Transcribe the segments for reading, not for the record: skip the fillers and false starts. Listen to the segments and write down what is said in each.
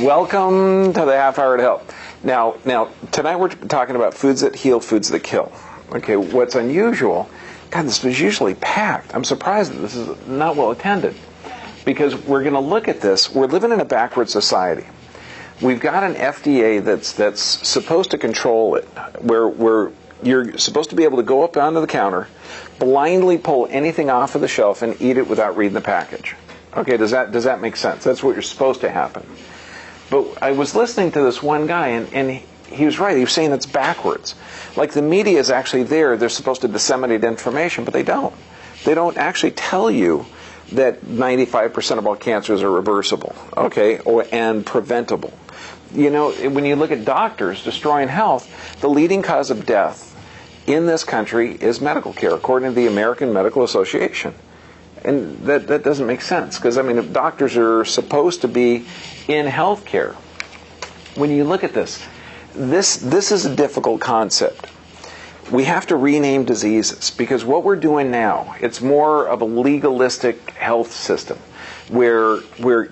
Welcome to the Half Hour to Health. Now, tonight we're talking about foods that heal, foods that kill. Okay, what's unusual, God, this was usually packed. I'm surprised that this is not well attended, because we're going to look at this. We're living in a backward society. We've got an FDA that's supposed to control it, where you're supposed to be able to go up onto the counter, blindly pull anything off of the shelf and eat it without reading the package. Okay, does that make sense? That's what you're supposed to happen. But I was listening to this one guy, and he was right. He was saying it's backwards. Like the media is actually there. They're supposed to disseminate information, but they don't. They don't actually tell you that 95% of all cancers are reversible, okay, and preventable. You know, when you look at doctors destroying health, the leading cause of death in this country is medical care, according to the American Medical Association. And that doesn't make sense, because, I mean, if doctors are supposed to be in health care, when you look at this is a difficult concept. We have to rename diseases, because what we're doing now, it's more of a legalistic health system, where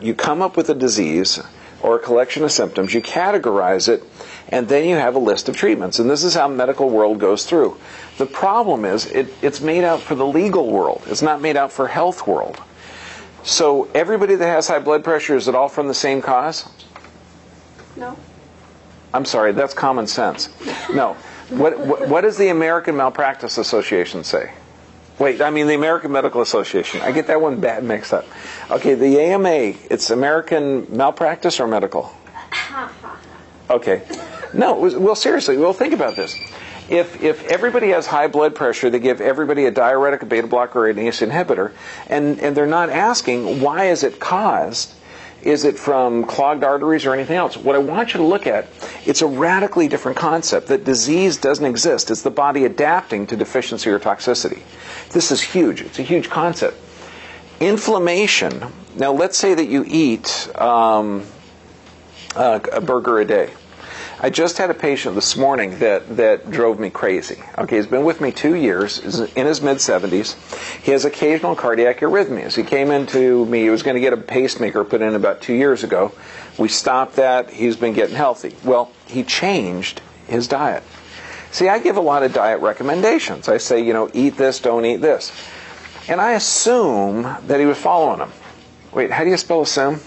you come up with a disease or a collection of symptoms, you categorize it, and then you have a list of treatments. And this is how medical world goes through. The problem is it's made out for the legal world. It's not made out for health world. So everybody that has high blood pressure, is it all from the same cause? No. I'm sorry, that's common sense. No. What does the American Malpractice Association say? Wait, I mean the American Medical Association. I get that one bad mixed up. Okay, the AMA, it's American Malpractice or Medical? Okay. No, well, seriously, well, think about this. If everybody has high blood pressure, they give everybody a diuretic, a beta blocker, or an ACE inhibitor, and they're not asking why is it caused. Is it from clogged arteries or anything else? What I want you to look at, it's a radically different concept, that disease doesn't exist. It's the body adapting to deficiency or toxicity. This is huge. It's a huge concept. Inflammation. Now, let's say that you eat a burger a day. I just had a patient this morning that drove me crazy. Okay, he's been with me 2 years, is in his mid-70s. He has occasional cardiac arrhythmias. He came into me, he was going to get a pacemaker put in about 2 years ago. We stopped that. He's been getting healthy. Well, he changed his diet. See, I give a lot of diet recommendations. I say, eat this, don't eat this. And I assume that he was following them. Wait, how do you spell assume?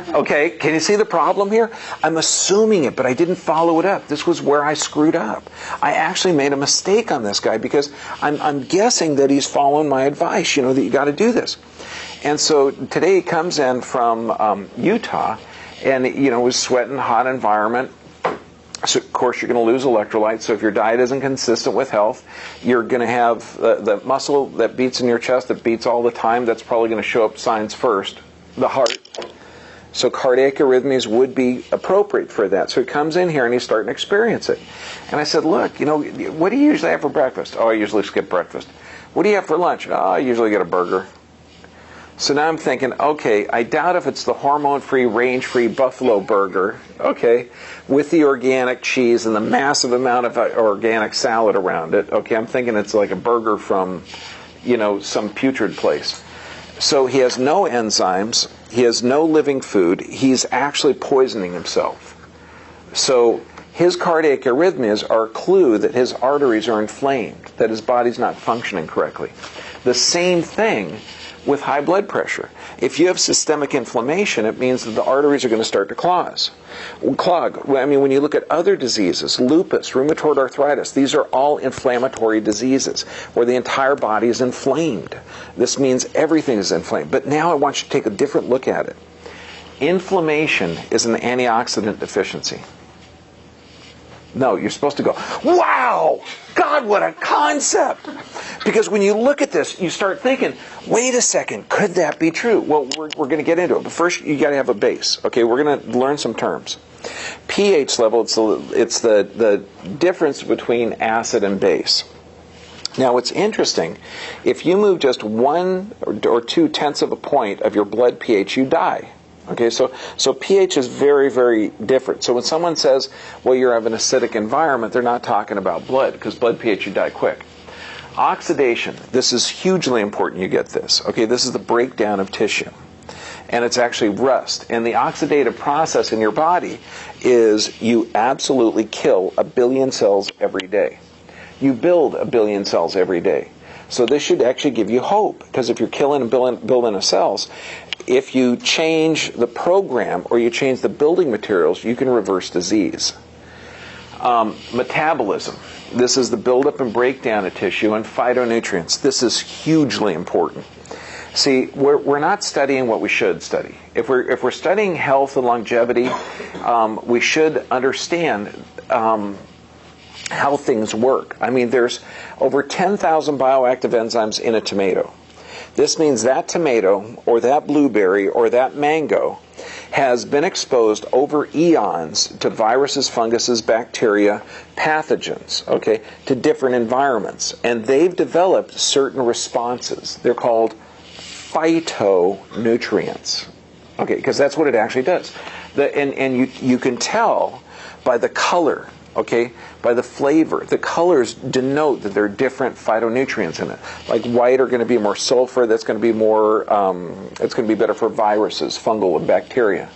Okay, can you see the problem here? I'm assuming it, but I didn't follow it up. This was where I screwed up. I actually made a mistake on this guy, because I'm guessing that he's following my advice, that you got to do this. And so today he comes in from Utah, and was sweating, hot environment. So, of course, you're going to lose electrolytes. So if your diet isn't consistent with health, you're going to have the muscle that beats in your chest, that beats all the time. That's probably going to show up signs first. The heart. So cardiac arrhythmias would be appropriate for that. So he comes in here and he's starting to experience it. And I said, look, what do you usually have for breakfast? Oh, I usually skip breakfast. What do you have for lunch? Oh, I usually get a burger. So now I'm thinking, okay, I doubt if it's the hormone-free, range-free buffalo burger, okay, with the organic cheese and the massive amount of organic salad around it. Okay, I'm thinking it's like a burger from, some putrid place. So he has no enzymes, he has no living food, he's actually poisoning himself. So his cardiac arrhythmias are a clue that his arteries are inflamed, that his body's not functioning correctly. The same thing with high blood pressure. If you have systemic inflammation, it means that the arteries are going to start to clog. I mean, when you look at other diseases, lupus, rheumatoid arthritis, these are all inflammatory diseases where the entire body is inflamed. This means everything is inflamed. But now I want you to take a different look at it. Inflammation is an antioxidant deficiency. No, you're supposed to go, wow, God, what a concept. Because when you look at this, you start thinking, wait a second, could that be true? Well, we're going to get into it. But first, you got to have a base. Okay, we're going to learn some terms. pH level, it's the difference between acid and base. Now, what's interesting, if you move just 1 or 2 tenths of a point of your blood pH, you die. Okay, so pH is very, very different. So when someone says, well, you're having an acidic environment, they're not talking about blood, because blood pH, you die quick. Oxidation, this is hugely important you get this. Okay, this is the breakdown of tissue. and it's actually rust. And the oxidative process in your body is you absolutely kill 1 billion cells every day. You build 1 billion cells every day. So this should actually give you hope, because if you're killing and building of cells, if you change the program or you change the building materials, you can reverse disease. Metabolism. This is the buildup and breakdown of tissue, and phytonutrients. This is hugely important. See, we're not studying what we should study. If we're studying health and longevity, we should understand how things work. I mean, there's over 10,000 bioactive enzymes in a tomato. This means that tomato, or that blueberry, or that mango has been exposed over eons to viruses, funguses, bacteria, pathogens, okay, to different environments. And they've developed certain responses. They're called phytonutrients, okay, because that's what it actually does. And you can tell by the color, okay, by the flavor. The colors denote that there are different phytonutrients in it. Like white are going to be more sulfur. That's going to be more. It's going to be better for viruses, fungal, and bacteria.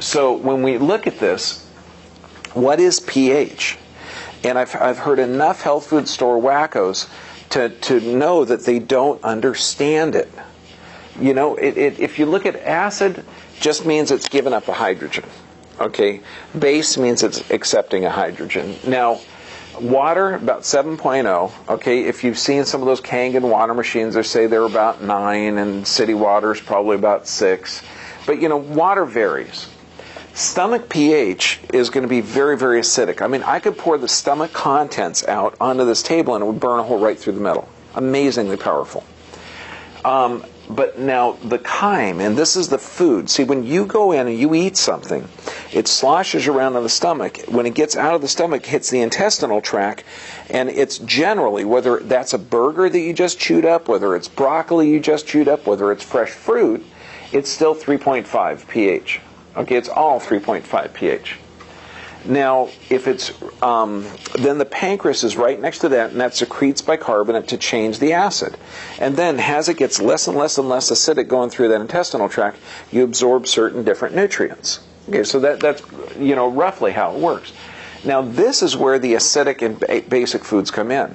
So when we look at this, what is pH? And I've heard enough health food store wackos to know that they don't understand it. You know, if you look at acid, just means it's given up a hydrogen. Okay, base means it's accepting a hydrogen. Now, water, about 7.0. Okay, if you've seen some of those Kangen water machines, they say they're about 9, and city water is probably about 6. But, you know, water varies. Stomach pH is going to be very, very acidic. I mean, I could pour the stomach contents out onto this table and it would burn a hole right through the middle. Amazingly powerful. But now the chyme, and this is the food. See, when you go in and you eat something, it sloshes around in the stomach. When it gets out of the stomach, it hits the intestinal tract, and it's generally, whether that's a burger that you just chewed up, whether it's broccoli you just chewed up, whether it's fresh fruit, it's still 3.5 pH. Okay, it's all 3.5 pH. Now, if it's, then the pancreas is right next to that, and that secretes bicarbonate to change the acid. And then, as it gets less and less and less acidic going through that intestinal tract, you absorb certain different nutrients. Okay, so that's, you know, roughly how it works. Now, this is where the acidic and basic foods come in.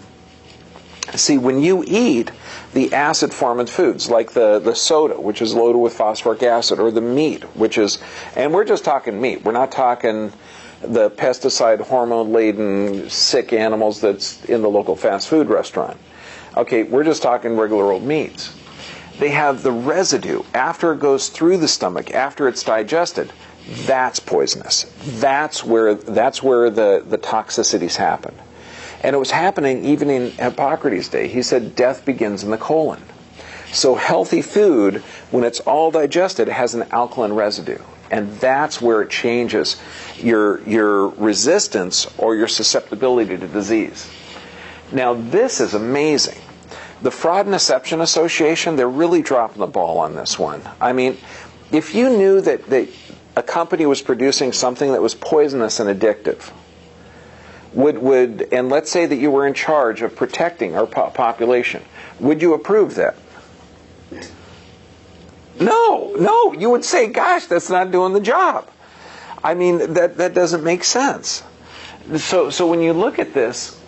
See, when you eat the acid-forming foods, like the soda, which is loaded with phosphoric acid, or the meat, which is, and we're just talking meat, we're not talking the pesticide, hormone-laden, sick animals that's in the local fast food restaurant. Okay, we're just talking regular old meats. They have the residue after it goes through the stomach, after it's digested. That's poisonous. That's where the toxicities happen. And it was happening even in Hippocrates' day. He said death begins in the colon. So healthy food, when it's all digested, has an alkaline residue. And that's where it changes your resistance or your susceptibility to disease. Now, this is amazing. The Fraud and Deception Association, they're really dropping the ball on this one. I mean, if you knew that a company was producing something that was poisonous and addictive, and let's say that you were in charge of protecting our population, would you approve that? No, you would say, gosh, that's not doing the job. I mean, that doesn't make sense. So when you look at this,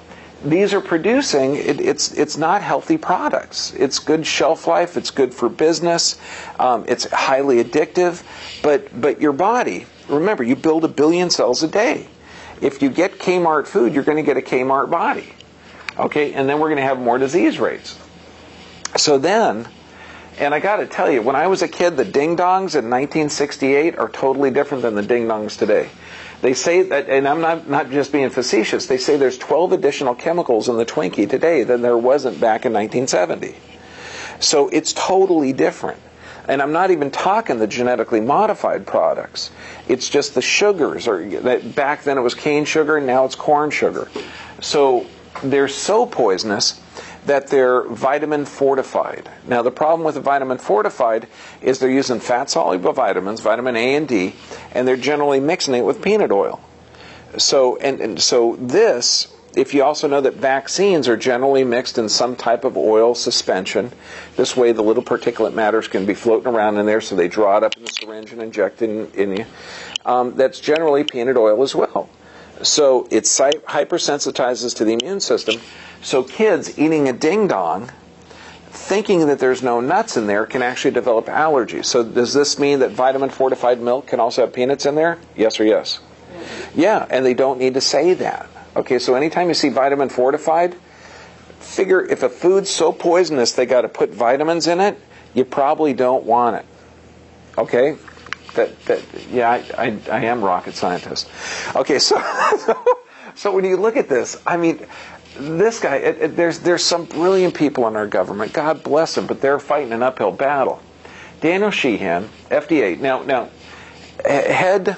these are producing, it's not healthy products. It's good shelf life, it's good for business, it's highly addictive, but your body, remember, you build 1 billion cells a day. If you get Kmart food, you're going to get a Kmart body. Okay, and then we're going to have more disease rates. So then, and I got to tell you, when I was a kid, the ding-dongs in 1968 are totally different than the ding-dongs today. They say that, and I'm not just being facetious, they say there's 12 additional chemicals in the Twinkie today than there wasn't back in 1970. So it's totally different. And I'm not even talking the genetically modified products. It's just the sugars. Back then it was cane sugar, now it's corn sugar. So they're so poisonous that they're vitamin fortified. Now the problem with the vitamin fortified is they're using fat-soluble vitamins, vitamin A and D, and they're generally mixing it with peanut oil. So so this if you also know that vaccines are generally mixed in some type of oil suspension, this way the little particulate matters can be floating around in there, so they draw it up in the syringe and inject it in you. That's generally peanut oil as well. So it hypersensitizes to the immune system. So kids eating a ding-dong, thinking that there's no nuts in there, can actually develop allergies. So does this mean that vitamin-fortified milk can also have peanuts in there? Yes or yes? Yeah, and they don't need to say that. Okay, so anytime you see vitamin fortified, figure if a food's so poisonous they got to put vitamins in it, you probably don't want it. Okay? I am rocket scientist. Okay, so when you look at this, I mean, this guy, there's some brilliant people in our government. God bless them, but they're fighting an uphill battle. Daniel Sheehan, FDA, now head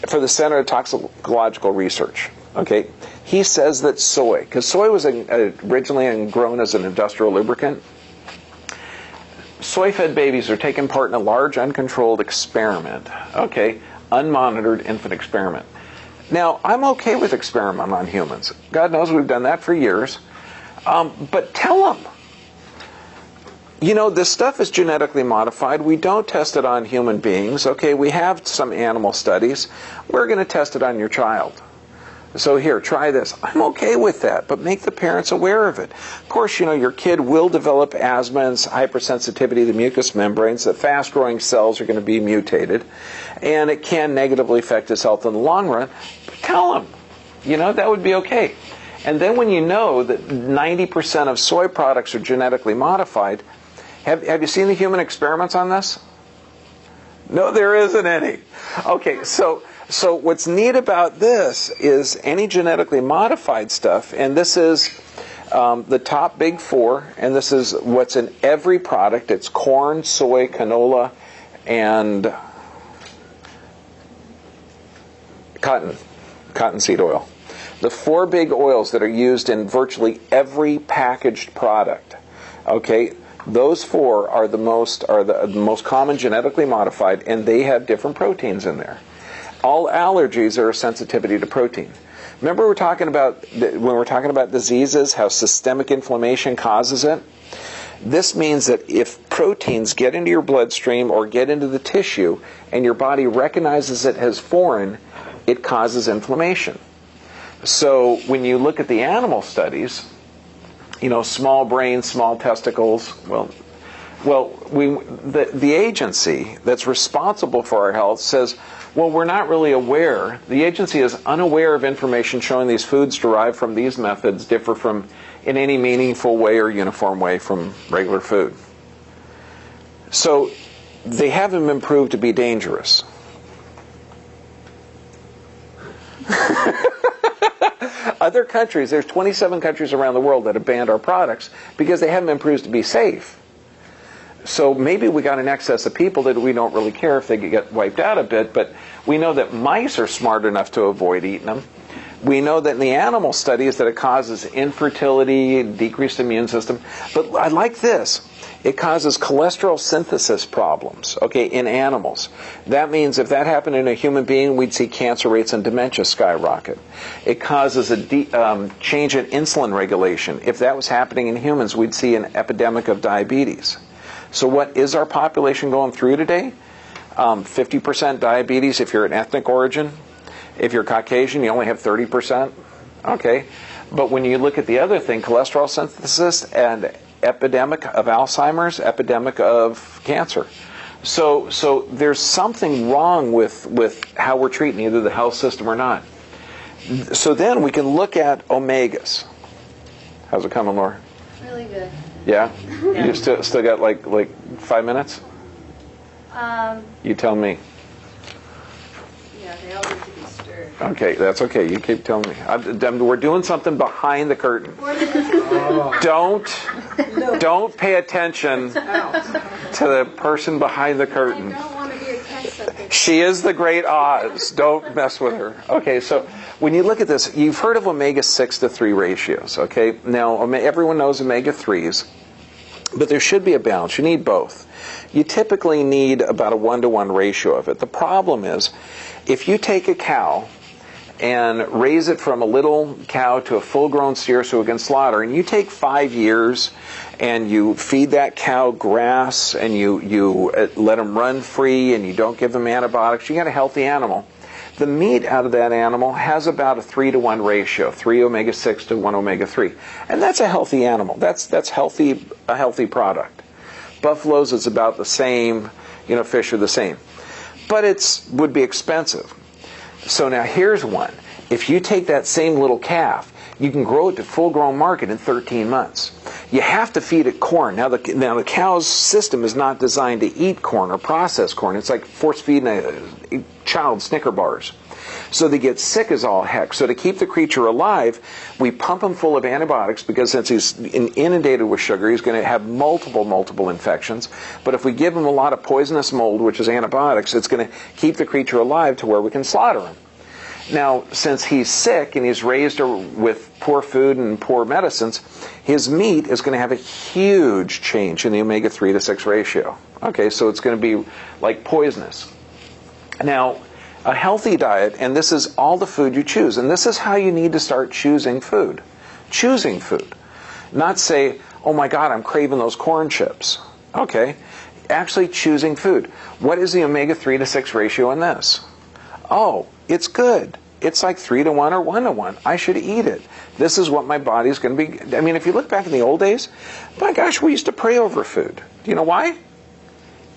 for the Center of Toxicological Research. Okay, he says that soy, because soy was originally grown as an industrial lubricant. Soy-fed babies are taking part in a large, uncontrolled experiment. Okay, unmonitored infant experiment. Now, I'm okay with experiment on humans. God knows we've done that for years. But tell them, you know, this stuff is genetically modified. We don't test it on human beings. Okay, we have some animal studies. We're going to test it on your child. So here, try this. I'm okay with that, but make the parents aware of it. Of course, you know, your kid will develop asthma and hypersensitivity to the mucous membranes. The fast-growing cells are going to be mutated, and it can negatively affect his health in the long run. Tell him, you know, that would be okay. And then when you know that 90% of soy products are genetically modified, have you seen the human experiments on this? No, there isn't any. Okay, so what's neat about this is any genetically modified stuff, and this is the top big four, and this is what's in every product. It's corn, soy, canola, and cottonseed oil. The four big oils that are used in virtually every packaged product. Okay, those four are the most common genetically modified, and they have different proteins in there. All allergies are a sensitivity to protein. Remember when we're talking about diseases, how systemic inflammation causes it? This means that if proteins get into your bloodstream or get into the tissue and your body recognizes it as foreign, it causes inflammation. So when you look at the animal studies, you know, small brain, small testicles, the agency that's responsible for our health says, well, we're not really aware. The agency is unaware of information showing these foods derived from these methods differ from, in any meaningful way or uniform way, from regular food. So they haven't been proved to be dangerous. Other countries, there's 27 countries around the world that have banned our products because they haven't been proved to be safe. So maybe we got an excess of people that we don't really care if they get wiped out a bit, but we know that mice are smart enough to avoid eating them. We know that in the animal studies that it causes infertility, decreased immune system. But I like this. It causes cholesterol synthesis problems, okay, in animals. That means if that happened in a human being, we'd see cancer rates and dementia skyrocket. It causes a change in insulin regulation. If that was happening in humans, we'd see an epidemic of diabetes. So what is our population going through today? 50% diabetes if you're an ethnic origin. If you're Caucasian, you only have 30%. Okay. But when you look at the other thing, cholesterol synthesis and epidemic of Alzheimer's, epidemic of cancer. So there's something wrong with how we're treating either the health system or not. So then we can look at omegas. How's it coming, Laura? Really good. Yeah? You still got like 5 minutes? You tell me. Yeah, they all need to be stirred. Okay, that's okay. You keep telling me. We're doing something behind the curtain. Don't pay attention to the person behind the curtain. I don't want to be a test subject. She is the great Oz. Don't mess with her. Okay, so when you look at this, you've heard of omega-6 to 3 ratios. Okay, now everyone knows omega-3s, but there should be a balance. You need both. You typically need about a 1-to-1 ratio of it. The problem is, if you take a cow and raise it from a little cow to a full-grown steer so we can slaughter, and you take 5 years and you feed that cow grass and you let them run free and you don't give them antibiotics, you got a healthy animal. The meat out of that animal has about a 3-to-1 ratio, 3 omega-6 to 1 omega-3. And that's a healthy animal. That's healthy, a healthy product. Buffaloes is about the same, fish are the same. But it would be expensive. So now here's one. If you take that same little calf, you can grow it to full-grown market in 13 months. You have to feed it corn. Now the cow's system is not designed to eat corn or process corn. It's like force-feeding a child Snicker bars. So they get sick as all heck. So to keep the creature alive, we pump him full of antibiotics because since he's inundated with sugar, he's going to have multiple infections. But if we give him a lot of poisonous mold, which is antibiotics, it's going to keep the creature alive to where we can slaughter him. Now, since he's sick and he's raised with poor food and poor medicines, his meat is going to have a huge change in the omega-3 to 6 ratio. Okay, so it's going to be like poisonous. Now, a healthy diet, and this is all the food you choose, and this is how you need to start choosing food. Choosing food. Not say, oh my God, I'm craving those corn chips. Okay, actually choosing food. What is the omega-3 to 6 ratio in this? Oh, it's good. It's like 3-to-1 or 1-to-1. I should eat it. This is what my body's going to be. I mean, if you look back in the old days, my gosh, we used to pray over food. Do you know why?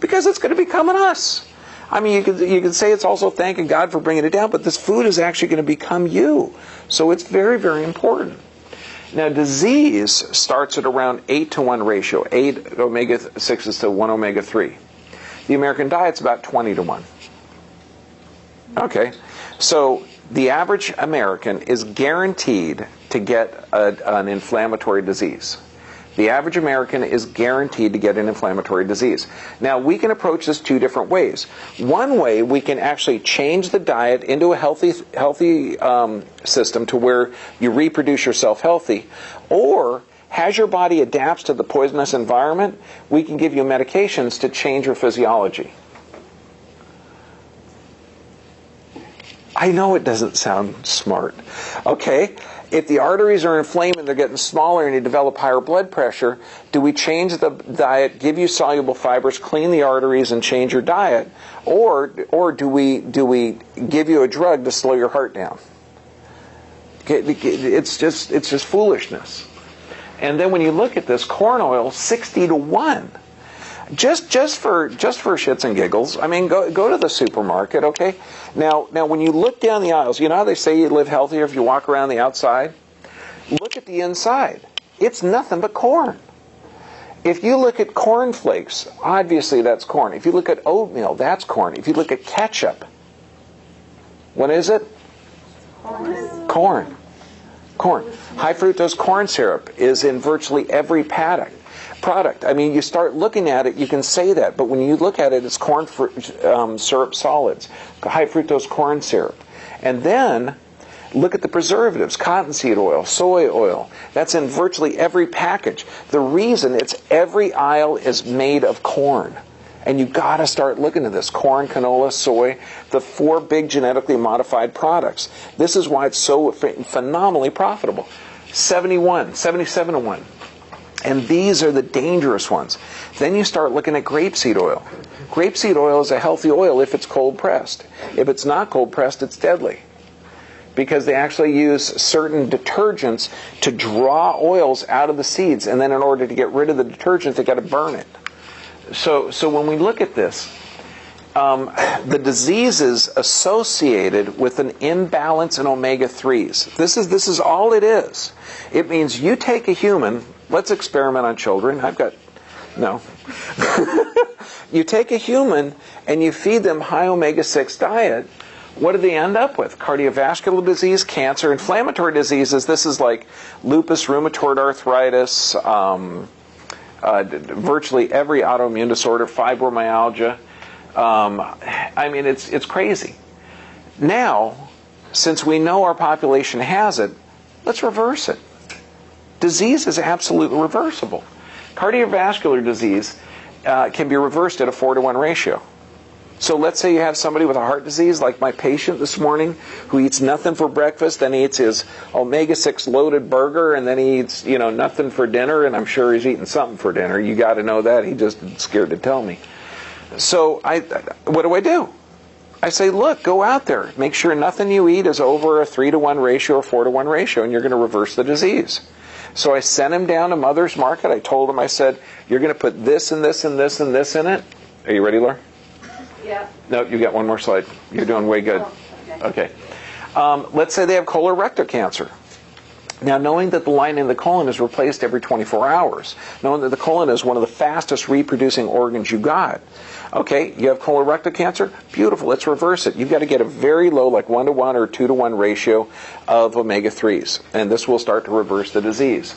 Because it's going to become an us. I mean, you could say it's also thanking God for bringing it down, but this food is actually going to become you. So it's very, very important. Now, disease starts at around 8-to-1 ratio, 8 omega-6s to 1 omega-3. The American diet's about 20-to-1. Okay, so the average American is guaranteed to get an inflammatory disease. The average American is guaranteed to get an inflammatory disease. Now, we can approach this 2 different ways. One way, we can actually change the diet into a healthy system to where you reproduce yourself healthy. Or, as your body adapts to the poisonous environment, we can give you medications to change your physiology. I know it doesn't sound smart. Okay, if the arteries are inflamed and they're getting smaller and you develop higher blood pressure, do we change the diet, give you soluble fibers, clean the arteries, and change your diet, or do we give you a drug to slow your heart down? Okay, it's just foolishness. And then when you look at this, corn oil 60-to-1. Just for shits and giggles. I mean, go to the supermarket, okay? Now when you look down the aisles, you know how they say you live healthier if you walk around the outside? Look at the inside. It's nothing but corn. If you look at corn flakes, obviously that's corn. If you look at oatmeal, that's corn. If you look at ketchup, what is it? Corn. High fructose corn syrup is in virtually every product. I mean, you start looking at it, you can say that, but when you look at it, it's corn syrup solids, high fructose corn syrup. And then, look at the preservatives, cottonseed oil, soy oil. That's in virtually every package. The reason every aisle is made of corn. And you got to start looking at this. Corn, canola, soy, the 4 big genetically modified products. This is why it's so phenomenally profitable. 77-to-1. And these are the dangerous ones. Then you start looking at grapeseed oil. Grapeseed oil is a healthy oil if it's cold pressed. If it's not cold pressed, it's deadly. Because they actually use certain detergents to draw oils out of the seeds. And then in order to get rid of the detergent, they got to burn it. So when we look at this, the diseases associated with an imbalance in omega-3s. This is all it is. It means you take a human. Let's experiment on children. You take a human and you feed them high omega-6 diet. What do they end up with? Cardiovascular disease, cancer, inflammatory diseases. This is like lupus, rheumatoid arthritis, virtually every autoimmune disorder, fibromyalgia. I mean, it's crazy. Now, since we know our population has it, let's reverse it. Disease is absolutely reversible. Cardiovascular disease can be reversed at a 4-to-1 ratio. So let's say you have somebody with a heart disease, like my patient this morning, who eats nothing for breakfast, then he eats his omega-6 loaded burger, and then he eats, nothing for dinner, and I'm sure he's eating something for dinner. You got to know that. He just scared to tell me. So what do? I say, look, go out there. Make sure nothing you eat is over a 3-to-1 ratio or 4-to-1 ratio, and you're going to reverse the disease. So I sent him down to Mother's Market. I told him, I said, you're going to put this and this and this and this in it. Are you ready, Laura? Yeah. No, you got one more slide. You're doing way good. Oh, okay. Let's say they have colorectal cancer. Now, knowing that the lining of the colon is replaced every 24 hours, knowing that the colon is one of the fastest reproducing organs you got, okay, you have colorectal cancer? Beautiful, let's reverse it. You've got to get a very low, like 1-to-1 or 2-to-1 ratio of omega-3s, and this will start to reverse the disease.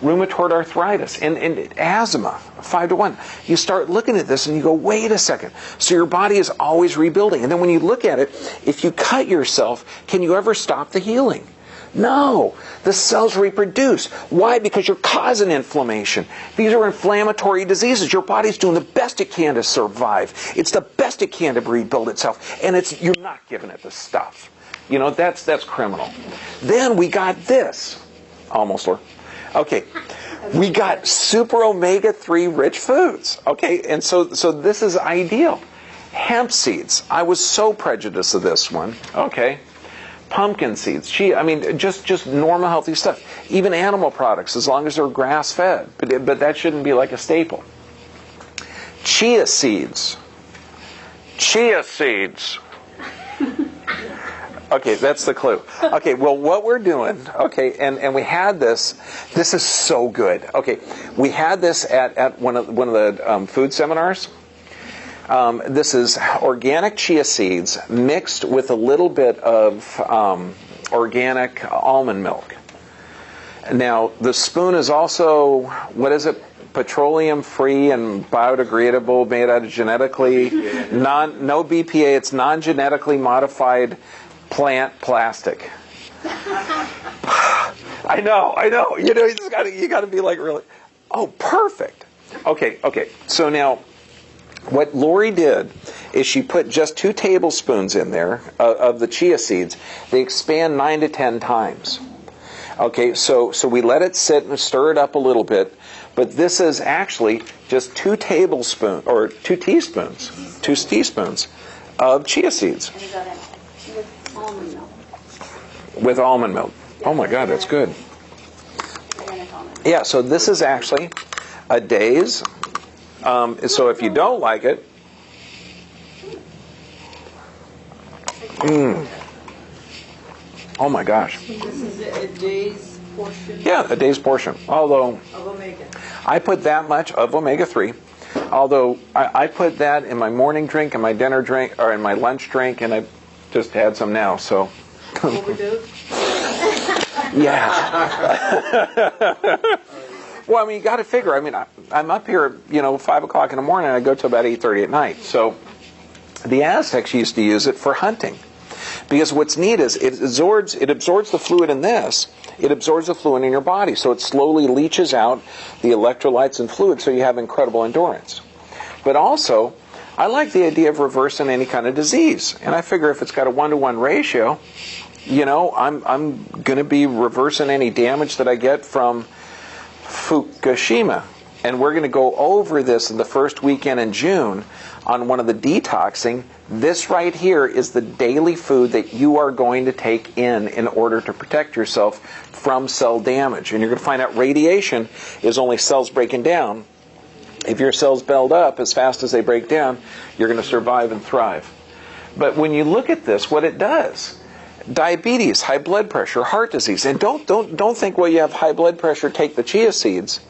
Rheumatoid arthritis and asthma, 5-to-1. You start looking at this and you go, wait a second. So your body is always rebuilding. And then when you look at it, if you cut yourself, can you ever stop the healing? No. The cells reproduce. Why? Because you're causing inflammation. These are inflammatory diseases. Your body's doing the best it can to survive. It's the best it can to rebuild itself. And you're not giving it the stuff. That's criminal. Then we got this. Almost, Laura. Okay, we got super omega-3 rich foods. Okay, and so this is ideal. Hemp seeds. I was so prejudiced of this one. Okay, pumpkin seeds. Just normal healthy stuff. Even animal products, as long as they're grass-fed. But that shouldn't be like a staple. Chia seeds. Chia seeds. Okay, that's the clue. Okay, well, what we're doing, okay, and we had this. This is so good. Okay, we had this at one of the food seminars. This is organic chia seeds mixed with a little bit of organic almond milk. Now, the spoon is also, what is it? Petroleum-free and biodegradable, made out of genetically, no BPA, it's non-genetically modified plant plastic. I know. You got to be like really. Oh, perfect. Okay. So now, what Lori did is she put just 2 tablespoons in there of the chia seeds. They expand 9 to 10 times. Okay, so we let it sit and stir it up a little bit, but this is actually just 2 teaspoons of chia seeds. Almond milk. With almond milk. Oh my God, that's good. Yeah, so this is actually a day's. So if you don't like it, oh my gosh. This is a day's portion? Yeah, a day's portion. Although Of omega. I put that much of omega-3. Although I put that in my morning drink, and my dinner drink, or in my lunch drink, and I just had some now, so. Overdose? Yeah. Well, you got to figure. I'm up here, 5 o'clock in the morning, and I go to about 8:30 at night. So the Aztecs used to use it for hunting. Because what's neat is it absorbs the fluid in this. It absorbs the fluid in your body, so it slowly leaches out the electrolytes and fluid, so you have incredible endurance. But also, I like the idea of reversing any kind of disease. And I figure if it's got a 1-to-1 ratio, I'm going to be reversing any damage that I get from Fukushima. And we're going to go over this in the first weekend in June on one of the detoxing. This right here is the daily food that you are going to take in order to protect yourself from cell damage. And you're going to find out radiation is only cells breaking down. If your cells build up as fast as they break down, you're going to survive and thrive. But when you look at this, what it does, diabetes, high blood pressure, heart disease, and don't think, well, you have high blood pressure, take the chia seeds.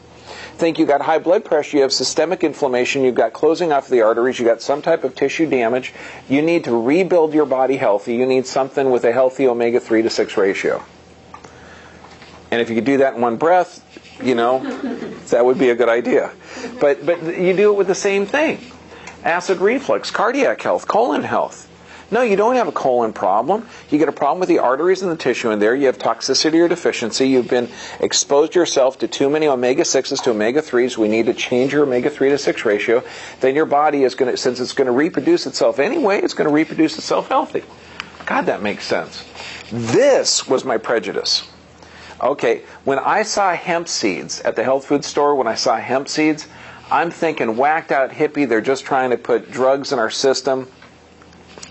Think you got high blood pressure, you have systemic inflammation, you've got closing off the arteries, you got some type of tissue damage. You need to rebuild your body healthy. You need something with a healthy omega-3 to 6 ratio. And if you could do that in one breath, that would be a good idea. But you do it with the same thing. Acid reflux, cardiac health, colon health. No, you don't have a colon problem. You get a problem with the arteries and the tissue in there. You have toxicity or deficiency. You've been exposed yourself to too many omega-6s to omega-3s. We need to change your omega-3 to 6 ratio. Then your body is going to, since it's going to reproduce itself anyway, it's going to reproduce itself healthy. God, that makes sense. This was my prejudice. Okay, when I saw hemp seeds at the health food store, when I saw hemp seeds, I'm thinking whacked out hippie, they're just trying to put drugs in our system.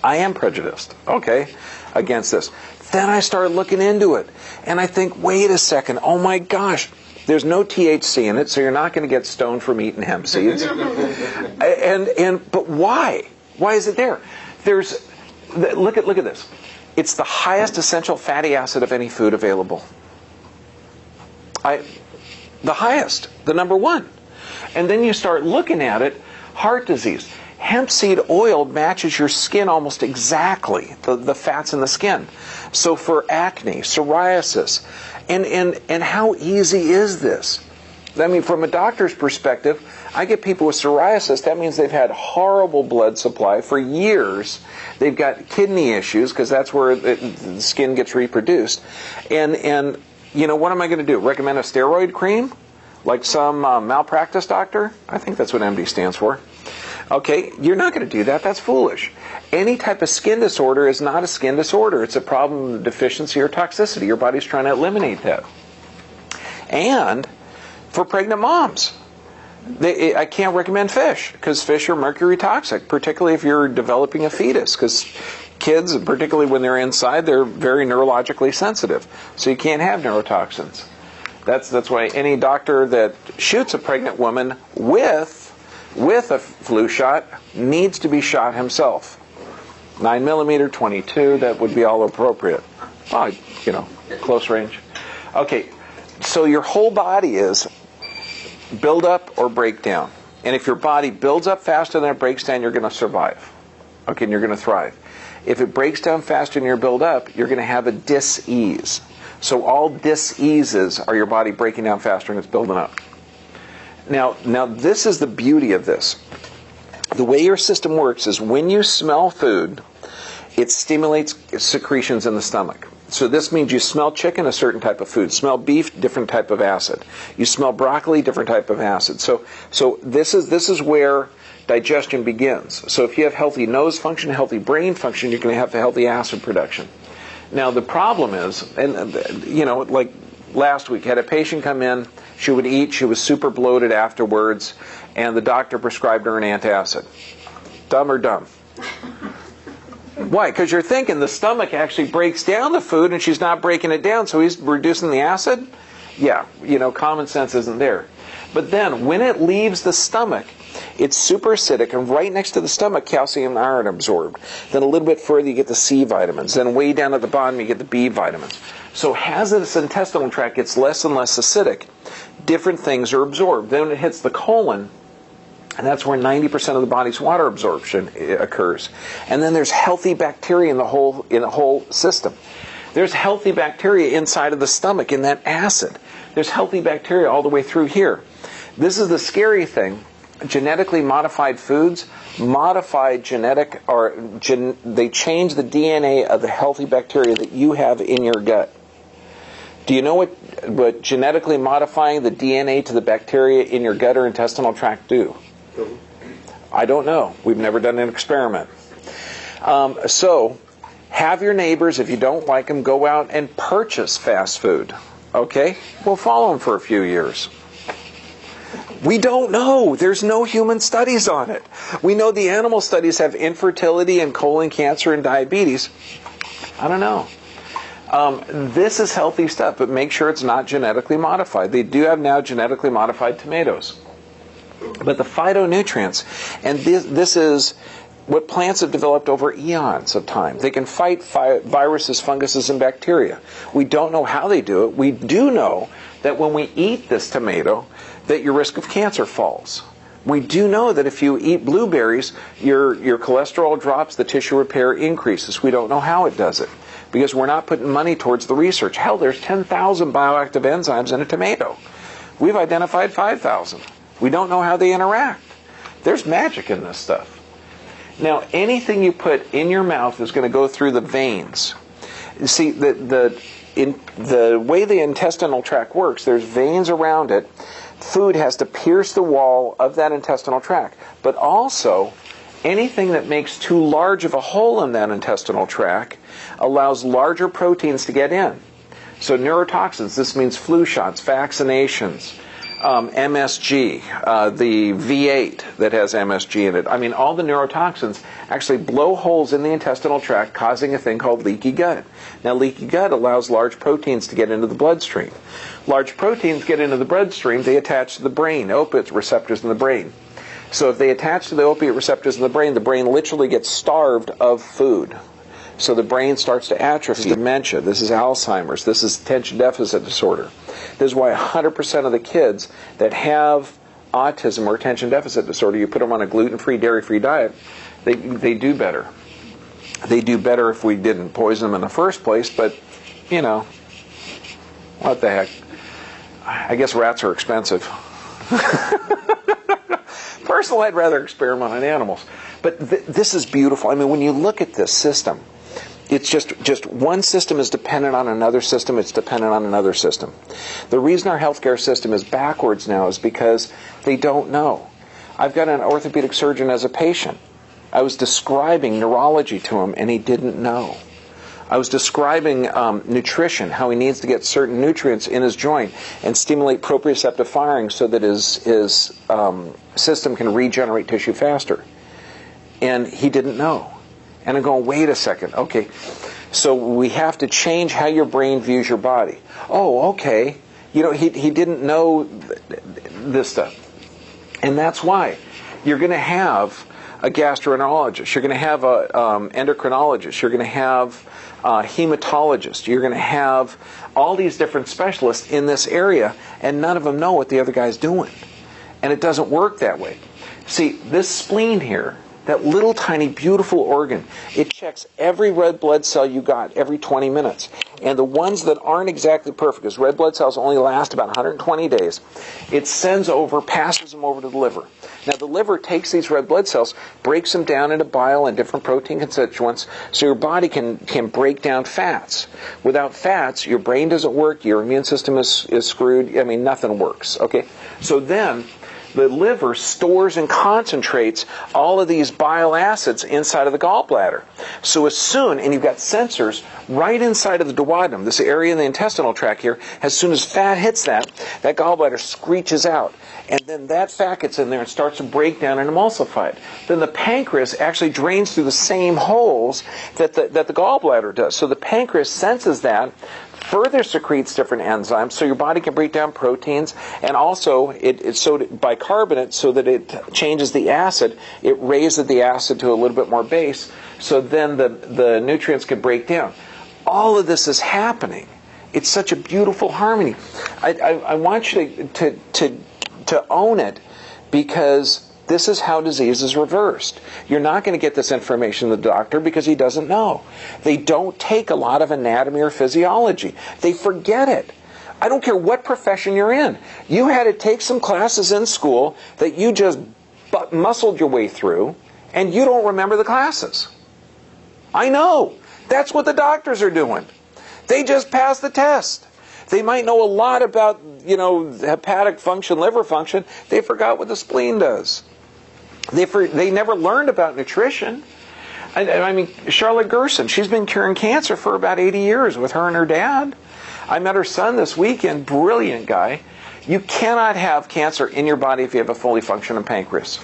I am prejudiced, okay, against this. Then I start looking into it, and I think, wait a second, oh my gosh, there's no THC in it, so you're not going to get stoned from eating hemp seeds. But why? Why is it there? Look at this. It's the highest essential fatty acid of any food available. The highest, the number one. And then you start looking at it, heart disease. Hemp seed oil matches your skin almost exactly, the fats in the skin. So for acne, psoriasis, and how easy is this? I mean, from a doctor's perspective, I get people with psoriasis. That means they've had horrible blood supply for years. They've got kidney issues because that's where the skin gets reproduced. And you know, what am I going to do? Recommend a steroid cream? Like some malpractice doctor? I think that's what MD stands for. Okay, you're not going to do that. That's foolish. Any type of skin disorder is not a skin disorder. It's a problem of deficiency or toxicity. Your body's trying to eliminate that. And for pregnant moms, I can't recommend fish because fish are mercury toxic, particularly if you're developing a fetus, because kids, particularly when they're inside, they're very neurologically sensitive. So you can't have neurotoxins. That's why any doctor that shoots a pregnant woman with a flu shot needs to be shot himself. 9mm, 22, that would be all appropriate. Well, you know, close range. Okay, so your whole body is build up or break down. And if your body builds up faster than it breaks down, you're going to survive. Okay, and you're going to thrive. If it breaks down faster than your build up, you're going to have a dis-ease. So all dis-eases are your body breaking down faster and it's building up. Now this is the beauty of this. The way your system works is when you smell food, it stimulates secretions in the stomach. So this means you smell chicken, a certain type of food. Smell beef, different type of acid. You smell broccoli, different type of acid. So this is where digestion begins. So if you have healthy nose function, healthy brain function, you're going to have healthy acid production. Now the problem is, and you know, like last week, had a patient come in, she would eat, she was super bloated afterwards, and the doctor prescribed her an antacid. Dumb or dumb? Why? Because you're thinking the stomach actually breaks down the food and she's not breaking it down, so he's reducing the acid? Yeah, you know, common sense isn't there. But then, when it leaves the stomach, it's super acidic, and right next to the stomach, calcium and iron absorbed. Then a little bit further, you get the C vitamins. Then way down at the bottom, you get the B vitamins. So as this intestinal tract gets less and less acidic, different things are absorbed. Then when it hits the colon, and that's where 90% of the body's water absorption occurs. And then there's healthy bacteria in the whole system. There's healthy bacteria inside of the stomach in that acid. There's healthy bacteria all the way through here. This is the scary thing. Genetically modified foods, they change the DNA of the healthy bacteria that you have in your gut. Do you know what genetically modifying the DNA to the bacteria in your gut or intestinal tract do? I don't know. We've never done an experiment. So, have your neighbors, if you don't like them, go out and purchase fast food. Okay? We'll follow them for a few years. We don't know. There's no human studies on it. We know the animal studies have infertility and colon cancer and diabetes. I don't know. This is healthy stuff, but make sure it's not genetically modified. They do have now genetically modified tomatoes. But the phytonutrients, and this is what plants have developed over eons of time. They can fight viruses, funguses, and bacteria. We don't know how they do it. We do know that when we eat this tomato, that your risk of cancer falls. We do know that if you eat blueberries, your cholesterol drops, the tissue repair increases. We don't know how it does it because we're not putting money towards the research. Hell, there's 10,000 bioactive enzymes in a tomato. We've identified 5,000. We don't know how they interact. There's magic in this stuff. Now, anything you put in your mouth is going to go through the veins. You see, the way the intestinal tract works, there's veins around it. Food has to pierce the wall of that intestinal tract. But also, anything that makes too large of a hole in that intestinal tract allows larger proteins to get in. So neurotoxins, this means flu shots, vaccinations, MSG, the V8 that has MSG in it. I mean, all the neurotoxins actually blow holes in the intestinal tract, causing a thing called leaky gut. Now, leaky gut allows large proteins to get into the bloodstream. Large proteins get into the bloodstream, they attach to the brain, opiate receptors in the brain. So if they attach to the opiate receptors in the brain literally gets starved of food. So the brain starts to atrophy. This is dementia. This is Alzheimer's. This is attention deficit disorder. This is why 100% of the kids that have autism or attention deficit disorder, you put them on a gluten-free, dairy-free diet, they do better. They do better if we didn't poison them in the first place, but, you know, what the heck. I guess rats are expensive. Personally, I'd rather experiment on animals. But this is beautiful. I mean, when you look at this system, it's just one system is dependent on another system. It's dependent on another system. The reason our healthcare system is backwards now is because they don't know. I've got an orthopedic surgeon as a patient. I was describing neurology to him, and he didn't know. I was describing nutrition, how he needs to get certain nutrients in his joint and stimulate proprioceptive firing so that his system can regenerate tissue faster. And he didn't know. And I'm going, wait a second, okay. So we have to change how your brain views your body. Oh, okay. You know, he didn't know this stuff. And that's why you're going to have a gastroenterologist. You're going to have a endocrinologist. You're going to have a hematologist. You're going to have all these different specialists in this area, and none of them know what the other guy's doing. And it doesn't work that way. See, this spleen here, that little tiny beautiful organ, it checks every red blood cell you got every 20 minutes. And the ones that aren't exactly perfect, because red blood cells only last about 120 days, it passes them over to the liver. Now the liver takes these red blood cells, breaks them down into bile and different protein constituents, so your body can break down fats. Without fats, your brain doesn't work, your immune system is screwed, I mean, nothing works, okay? So then, the liver stores and concentrates all of these bile acids inside of the gallbladder. So and you've got sensors right inside of the duodenum, this area in the intestinal tract here, as soon as fat hits that gallbladder screeches out. And then that fat gets in there and starts to break down and emulsify it. Then the pancreas actually drains through the same holes that the gallbladder does. So the pancreas senses that, further secretes different enzymes so your body can break down proteins, and also it's so bicarbonate so that it changes the acid. It raises the acid to a little bit more base, so then the nutrients can break down. All of this is happening. It's such a beautiful harmony. I want you to own it, because this is how disease is reversed. You're not going to get this information from the doctor because he doesn't know. They don't take a lot of anatomy or physiology. They forget it. I don't care what profession you're in. You had to take some classes in school that you just muscled your way through, and you don't remember the classes. I know. That's what the doctors are doing. They just pass the test. They might know a lot about, hepatic function, liver function. They forgot what the spleen does. They never learned about nutrition. I mean, Charlotte Gerson, she's been curing cancer for about 80 years with her and her dad. I met her son this weekend, brilliant guy. You cannot have cancer in your body if you have a fully functioning pancreas.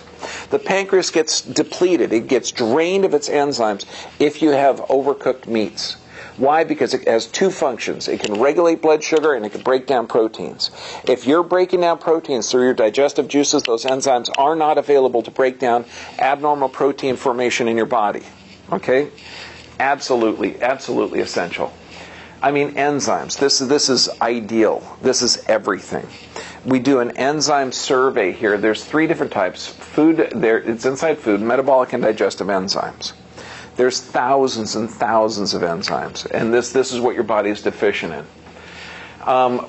The pancreas gets depleted. It gets drained of its enzymes if you have overcooked meats. Why? Because it has two functions. It can regulate blood sugar and it can break down proteins. If you're breaking down proteins through your digestive juices, those enzymes are not available to break down abnormal protein formation in your body. Okay? Absolutely, absolutely essential. I mean, enzymes. This is ideal. This is everything. We do an enzyme survey here. There's 3 different types. Food, it's inside food, metabolic and digestive enzymes. There's thousands and thousands of enzymes, and this is what your body is deficient in.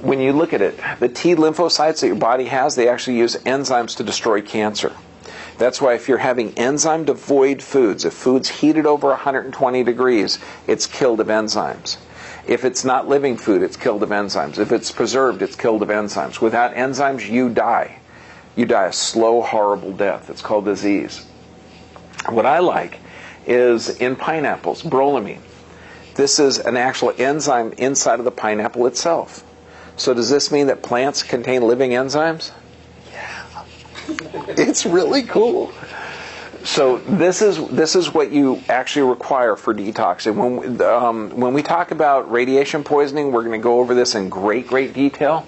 When you look at it, the T lymphocytes that your body has, they actually use enzymes to destroy cancer. That's why if you're having enzyme-devoid foods, if food's heated over 120 degrees, it's killed of enzymes. If it's not living food, it's killed of enzymes. If it's preserved, it's killed of enzymes. Without enzymes, you die. You die a slow, horrible death. It's called disease. What I like is in pineapples, brolamine. This is an actual enzyme inside of the pineapple itself. So does this mean that plants contain living enzymes? Yeah. It's really cool. So this is what you actually require for detoxing. When we talk about radiation poisoning, we're going to go over this in great detail.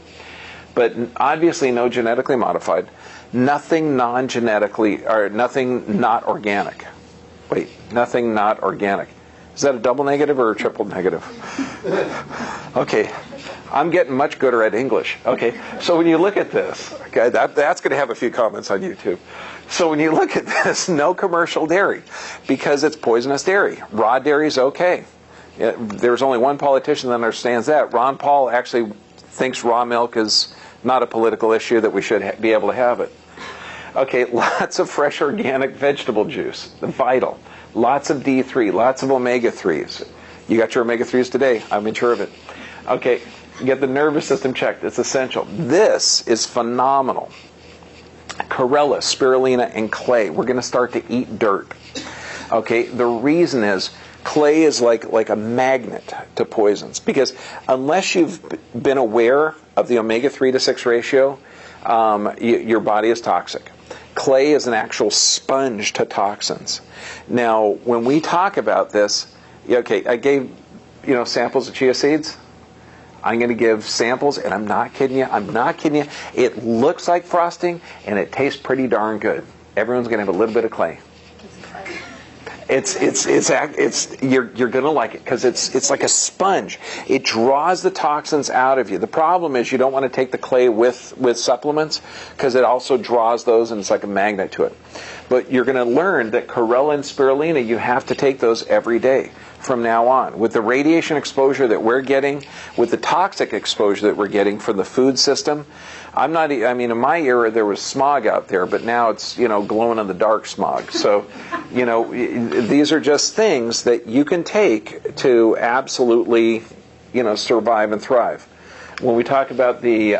But obviously no genetically modified, nothing non-genetically, or nothing not organic. Wait, nothing not organic. Is that a double negative or a triple negative? Okay, I'm getting much gooder at English. Okay, so when you look at this, okay, that's going to have a few comments on YouTube. So when you look at this, no commercial dairy, because it's poisonous dairy. Raw dairy is okay. There's only one politician that understands that. Ron Paul actually thinks raw milk is not a political issue, that we should be able to have it. Okay, lots of fresh organic vegetable juice, vital. Lots of D3, lots of omega-3s. You got your omega-3s today, I'm sure of it. Okay, get the nervous system checked, it's essential. This is phenomenal. Chlorella, spirulina, and clay. We're going to start to eat dirt. Okay, the reason is clay is like a magnet to poisons, because unless you've been aware of the omega-3 to 6 ratio, your body is toxic. Clay is an actual sponge to toxins. Now, when we talk about this, okay, I gave samples of chia seeds. I'm going to give samples, and I'm not kidding you. It looks like frosting, and it tastes pretty darn good. Everyone's going to have a little bit of clay. You're going to like it because it's like a sponge. It draws the toxins out of you. The problem is you don't want to take the clay with supplements, because it also draws those, and it's like a magnet to it. But you're going to learn that chlorella and spirulina, you have to take those every day from now on. With the radiation exposure that we're getting, with the toxic exposure that we're getting from the food system, in my era there was smog out there, but now it's, glowing in the dark smog. So, these are just things that you can take to absolutely, survive and thrive. When we talk about the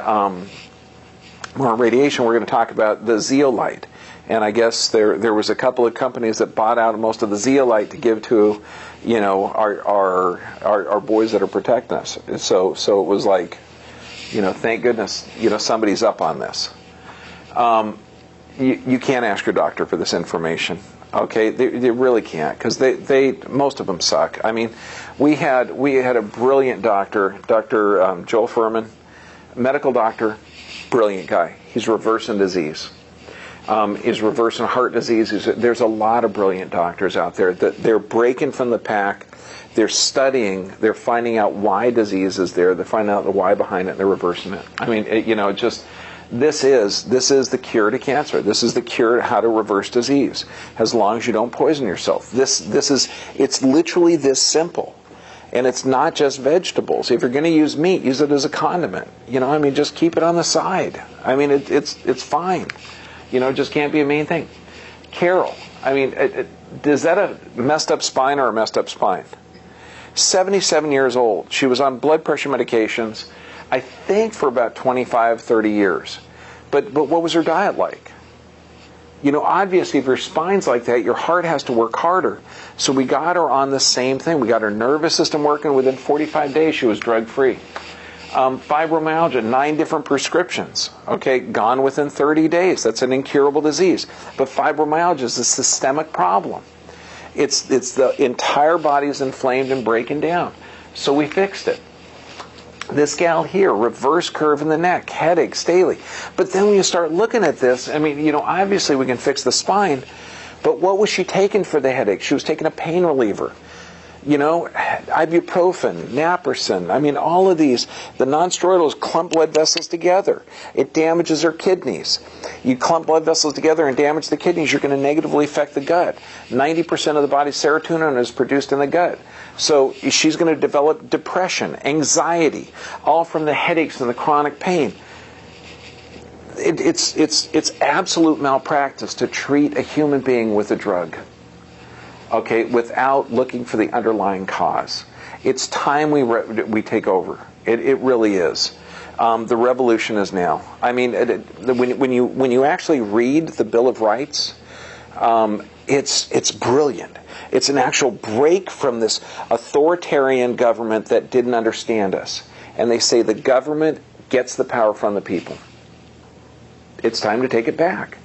more radiation, we're going to talk about the zeolite. And I guess there was a couple of companies that bought out most of the zeolite to give to, our boys that are protecting us. So it was like, thank goodness, somebody's up on this. You can't ask your doctor for this information. Okay, they really can't, because they most of them suck. I mean, we had a brilliant doctor, Dr. Joel Furman, medical doctor, brilliant guy. He's reversing disease. Is reversing heart disease. There's a lot of brilliant doctors out there that they're breaking from the pack. They're studying. They're finding out why disease is there. They're finding out the why behind it, and they're reversing it. I mean, this is the cure to cancer. This is the cure to how to reverse disease, as long as you don't poison yourself. It's literally this simple. And it's not just vegetables. If you're going to use meat, use it as a condiment. Just keep it on the side. I mean, it's fine. Just can't be a main thing. Carol, is that a messed up spine or a messed up spine? 77 years old. She was on blood pressure medications, I think for about 25, 30 years. But what was her diet like? Obviously, if your spine's like that, your heart has to work harder. So we got her on the same thing. We got her nervous system working. Within 45 days, she was drug-free. Fibromyalgia, 9 different prescriptions. Okay, gone within 30 days. That's an incurable disease. But fibromyalgia is a systemic problem. It's the entire body is inflamed and breaking down. So we fixed it. This gal here, reverse curve in the neck, headaches daily. But then when you start looking at this, obviously we can fix the spine, but what was she taking for the headache? She was taking a pain reliever. Ibuprofen, naproxen, all of these, the non-steroidals clump blood vessels together. It damages her kidneys. You clump blood vessels together and damage the kidneys, you're going to negatively affect the gut. 90% of the body's serotonin is produced in the gut. So she's going to develop depression, anxiety, all from the headaches and the chronic pain. It's absolute malpractice to treat a human being with a drug, okay, without looking for the underlying cause. It's time we take over. It really is. The revolution is now. I mean, when you actually read the Bill of Rights, it's brilliant. It's an actual break from this authoritarian government that didn't understand us. And they say the government gets the power from the people. It's time to take it back.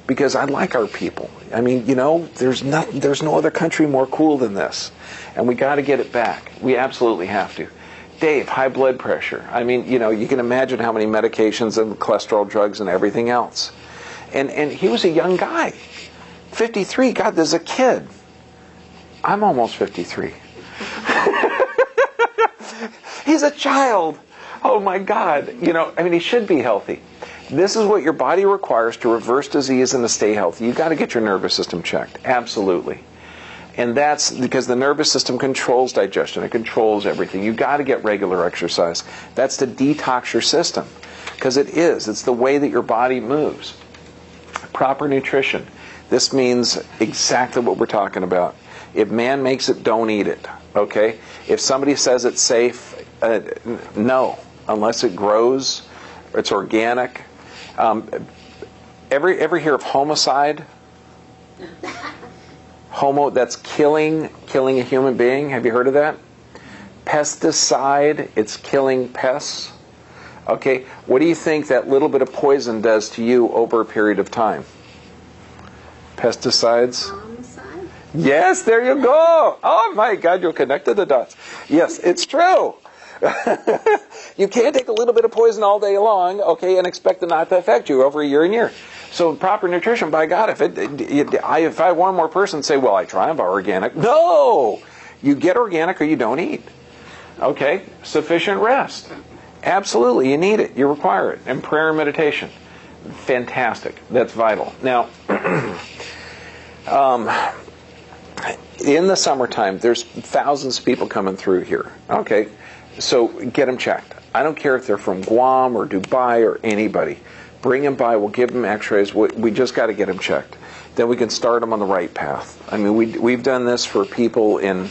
Because I like our people. I mean, there's no other country more cool than this. And we got to get it back. We absolutely have to. Dave, high blood pressure. I mean, you can imagine how many medications and cholesterol drugs and everything else. And he was a young guy. 53, God, there's a kid. I'm almost 53. He's a child. Oh my God. He should be healthy. This is what your body requires to reverse disease and to stay healthy. You've got to get your nervous system checked. Absolutely. And that's because the nervous system controls digestion. It controls everything. You've got to get regular exercise. That's to detox your system. Because it's the way that your body moves. Proper nutrition. This means exactly what we're talking about. If man makes it, don't eat it. Okay? If somebody says it's safe, no. Unless it grows, it's organic. Ever hear of homicide? That's killing a human being. Have you heard of that? Pesticide, it's killing pests. Okay, what do you think that little bit of poison does to you over a period of time? Pesticides? Homicide? Yes, there you go. Oh my God, you connected the dots. Yes, it's true. You can't take a little bit of poison all day long, okay, and expect it not to affect you over a year and year. So proper nutrition, by God, if I one more person say, well, I try and buy organic. No! You get organic or you don't eat. Okay? Sufficient rest. Absolutely, you need it. You require it. And prayer and meditation. Fantastic. That's vital. Now, in the summertime, there's thousands of people coming through here. Okay? So get them checked. I don't care if they're from Guam or Dubai or anybody. Bring them by. We'll give them x-rays. We just got to get them checked. Then we can start them on the right path. I mean, we've done this for people in,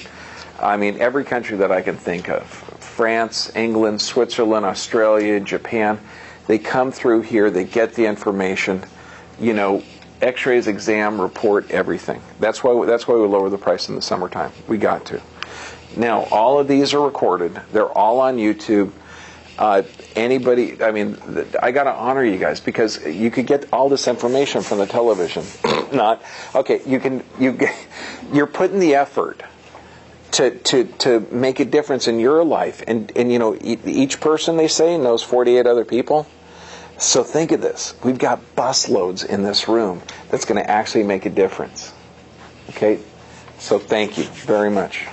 every country that I can think of. France, England, Switzerland, Australia, Japan. They come through here. They get the information. X-rays, exam, report, everything. That's why we lower the price in the summertime. We got to. Now, all of these are recorded. They're all on YouTube. Anybody, I got to honor you guys because you could get all this information from the television. You're putting the effort to make a difference in your life. And each person, they say, knows 48 other people. So think of this. We've got busloads in this room that's going to actually make a difference. Okay? So thank you very much.